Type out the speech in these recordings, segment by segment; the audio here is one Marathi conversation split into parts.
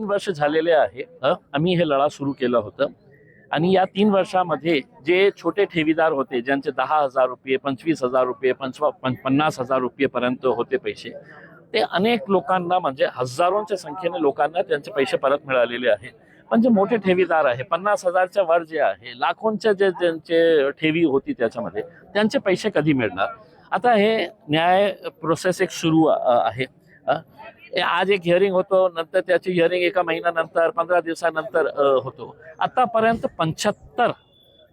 वर्ष झालेले आहे आम्ही हे लढा सुरू केलं होतं आणि या 3 वर्षामध्ये जे छोटे ठेवीदार होते ज्यांचे 10,000 रुपये 25,000 रुपये 50,000 रुपयेपर्यंत होते पैसे, ते अनेक लोकांना म्हणजे हजारोंच्या संख्येने लोकांना त्यांचे पैसे परत मिळालेले आहे. पण जे मोठे ठेवीदार आहे 50,000च्या वर जे आहे, लाखोंच्या जे त्यांचे ठेवी होती त्याच्यामध्ये, त्यांचे पैसे कधी मिळणार? आता हे न्याय प्रोसेस एक सुरू आहे. आज एक हिअरिंग होतो, नंतर त्याची हिअरिंग एका महिन्यानंतर 15 दिवसानंतर होतो. आतापर्यंत 75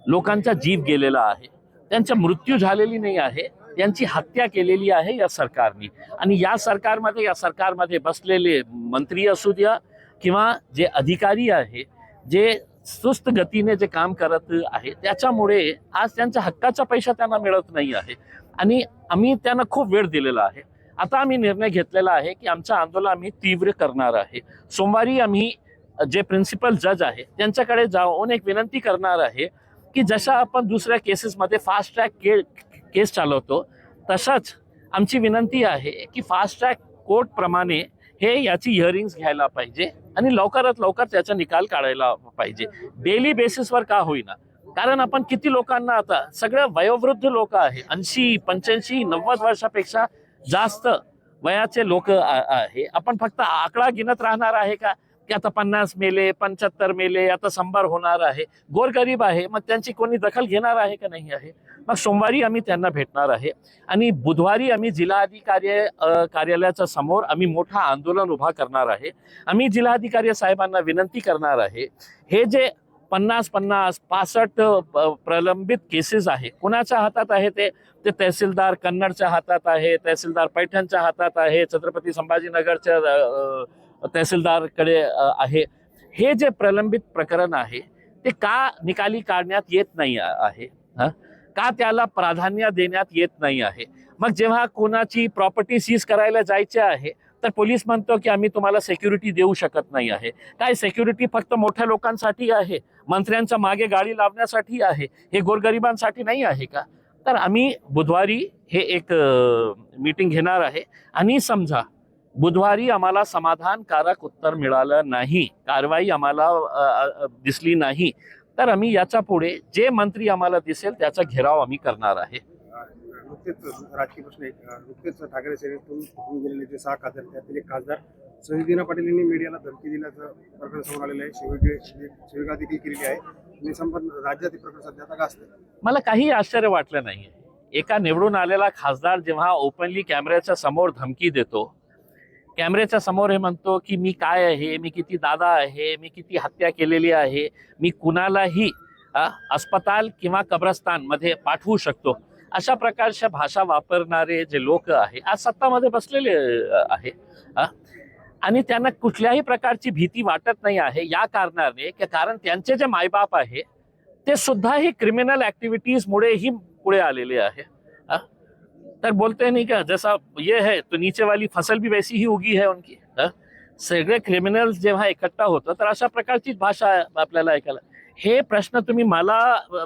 लोकांचा जीव गेलेला आहे, त्यांचा मृत्यू झालेली नाही आहे, त्यांची हत्या केलेली आहे या सरकारने. आणि या सरकारमध्ये बसलेले मंत्री असू द्या किंवा जे अधिकारी आहे, जे सुस्त गतीने जे काम करत आहे, त्याच्यामुळे आज त्यांच्या हक्काचा पैसा त्यांना मिळत नाही आहे. आणि आम्ही त्यांना खूप वेळ दिलेला आहे. आता आम्ही निर्णय घेतलेला आहे की आमचं आंदोलन आम्ही तीव्र करणार आहे. सोमवारी आम्ही जे प्रिन्सिपल जज आहे त्यांच्याकडे जाऊन एक विनंती करणार आहे की जशा आपण दुसऱ्या केसेसमध्ये फास्ट ट्रॅक केस चालवतो, तसाच आमची विनंती आहे की फास्ट ट्रॅक कोर्टप्रमाणे हे याची हिअरिंग्स घ्यायला पाहिजे आणि लवकरात लवकर त्याचा निकाल काढायला पाहिजे. डेली बेसिसवर का होईना, कारण आपण किती लोकांना, आता सगळ्या वयोवृद्ध लोक आहे, 80, 85, 90 वर्षापेक्षा जास्त वयाचे लोक आहे. आपण फक्त आकडा गिनत राहणार आहे का की आता 50 मेले, 75 मेले, आता 100 होणार आहे? गोरगरीब आहे, मग त्यांची कोणी दखल घेणार आहे का नाही आहे? मग सोमवारी आम्ही त्यांना भेटणार आहे आणि बुधवारी आम्ही जिल्हाधिकारी कार्यालयाच्या समोर आम्ही मोठा आंदोलन उभा करणार आहे. आम्ही जिल्हाधिकारी साहेबांना विनंती करणार आहे, हे जे 50-50, 65 प्रलंबित केसेस आहे, कुणाच्या हातात आहे? ते तहसीलदार कन्नडच्या हातात आहे, तहसीलदार पैठणच्या हातात आहे, छत्रपती संभाजीनगरच्या तहसीलदारकडे आहे. हे जे प्रलंबित प्रकरण आहे ते का निकाली काढण्यात येत नाही आहे? का त्याला प्राधान्य देण्यात येत नाही आहे? मग जेव्हा कोणाची प्रॉपर्टी सीज करायला जायचे आहे तर पोलीस म्हणतो की आम्ही तुम्हाला सिक्युरिटी देऊ शकत नाही आहे. काय सिक्युरिटी फक्त मोठ्या लोकांसाठी आहे, मंत्र्यांच्या मागे गाडी लावण्यासाठी आहे, हे गोरगरिबांसाठी नाही आहे का? तर आम्ही बुधवारी हे एक मीटिंग घेणार आहे आणि समजा बुधवारी आम्हाला समाधानकारक उत्तर मिळालं नाही, कारवाई आम्हाला दिसली नाही, तर आम्ही याच्या पुढे जे मंत्री आम्हाला दिसेल त्याचा घेराव आम्ही करणार आहे. नुकतेच राजकीय प्रश्न एक, नुकतेच ठाकरे सेनेतून होऊन गेलेले जे 6 खासदार, त्यातील एक खासदार संजय पाटील यांनी मीडियाला धमकी दिल्याचं प्रकरण समोर आलेलं आहे. शिवीगाळ देखील केलेली आहे आणि संपूर्ण राज्यात प्रकरण सध्या आता गाजतंय. मला काही आश्चर्य वाटलं नाही. एका निवडून आलेला खासदार जेव्हा ओपनली कॅमेऱ्याच्या समोर धमकी देतो, कॅमेऱ्याच्या समोर हे म्हणतो की मी काय आहे, मी किती दादा आहे, मी किती हत्या केलेली आहे, मी कुणालाही अस्पताल किंवा कब्रस्तान मध्ये पाठवू शकतो, अशा प्रकारच्या भाषा वापरणारे जे लोक आहे आज सत्तामध्ये बसलेले आहे आणि त्यांना कुठल्याही प्रकारची भीती वाटत नाही आहे. या कारणाने की कारण त्यांचे जे मायबाप आहे ते सुद्धा ही क्रिमिनल ऍक्टिव्हिटीज मुळे ही पुढे आलेले आहे. तर बोलते नहीं क्या, जैसा ये है तो नीचे वाली फसल भी वैसी ही उगी है उनकी. सगळे क्रिमिनल्स जेव्हा इकट्ठा होतं तर अशा प्रकारची भाषा आपल्याला ऐकायला. हे प्रश्न तुम्ही मला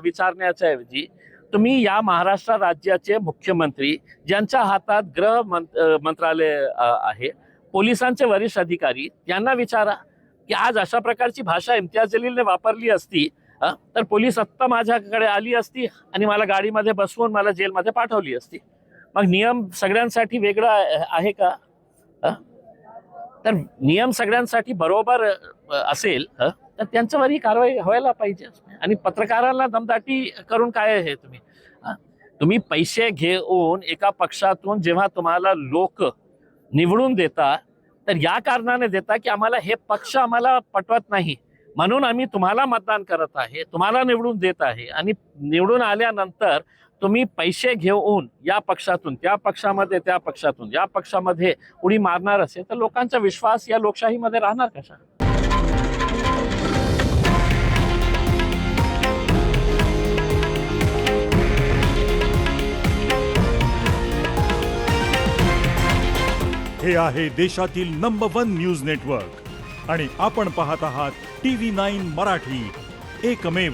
विचारण्याच्या ऐवजी तुम्ही या महाराष्ट्र राज्याचे मुख्यमंत्री ज्यांच्या हातात गृह मंत्रालय आहे, पोलिसांचे वरिष्ठ अधिकारी, यांना विचारा की आज अशा प्रकारची भाषा इम्तियाज जलीलने वापरली असती तर पोलीस आत्ता माझ्याकडे आली असती आणि मला गाडीमध्ये बसवून मला जेलमध्ये पाठवली असती. मग नियम सगळ्यांसाठी वेगळा आहे का? तर नियम सगळ्यांसाठी बरोबर असेल तर त्यांच्यावरही कारवाई व्हायला पाहिजे. आणि पत्रकारांना दमदाटी करून काय आहे? तुम्ही पैसे घेऊन एका पक्षातून जेव्हा तुम्हाला लोक निवडून देता तर या कारणाने देता की आम्हाला हे पक्ष आम्हाला पटवत नाही म्हणून आम्ही तुम्हाला मतदान करत आहे, तुम्हाला निवडून देत आहे, आणि निवडून आल्यानंतर तुम्ही पैसे घेऊन या पक्षातून त्या पक्षामध्ये, त्या पक्षातून या पक्षामध्ये उडी मारणार असेल तर लोकांचा विश्वास या लोकशाहीमध्ये राहणार कशा? हे आहे देशातील नंबर 1 न्यूज नेटवर्क आणि आपण पाहत आहात TV9 मराठी, एकमेव.